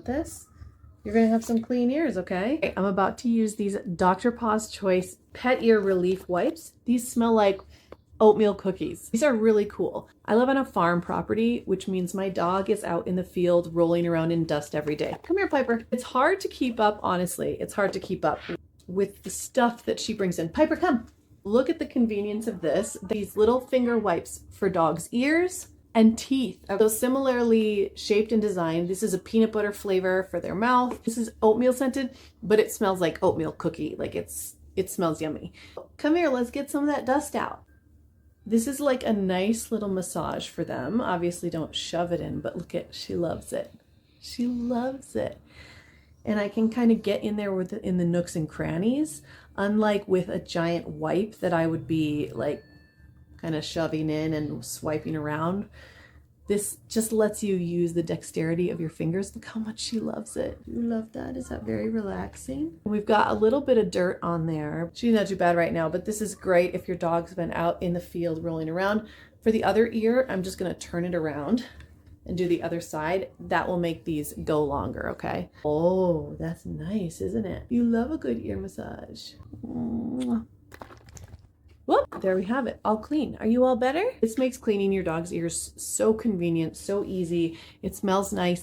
want this, you're gonna have some clean ears, okay? I'm about to use these Dr. Paws Choice Pet Ear Relief Wipes. These smell like oatmeal cookies. These are really cool. I live on a farm property, which means my dog is out in the field rolling around in dust every day. Come here, Piper. It's hard to keep up, honestly. It's hard to keep up with the stuff that she brings in. Piper, come. Look at the convenience of this. These little finger wipes for dogs' ears and teeth. So similarly shaped and designed. This is a peanut butter flavor for their mouth. This is oatmeal scented, but it smells like oatmeal cookie. Like it smells yummy. Come here, let's get some of that dust out. This is like a nice little massage for them. Obviously don't shove it in, but look at, she loves it. She loves it. And I can kind of get in there in the nooks and crannies, unlike with a giant wipe that I would be like kind of shoving in and swiping around. This just lets you use the dexterity of your fingers. Look how much she loves it. You love that? Is that very relaxing? We've got a little bit of dirt on there. She's not too bad right now, but this is great if your dog's been out in the field rolling around. For the other ear, I'm just gonna turn it around and do the other side. That will make these go longer, okay? Oh, that's nice, isn't it? You love a good ear massage. Mwah. Whoop, there we have it, all clean. Are you all better? This makes cleaning your dog's ears so convenient, so easy. It smells nice.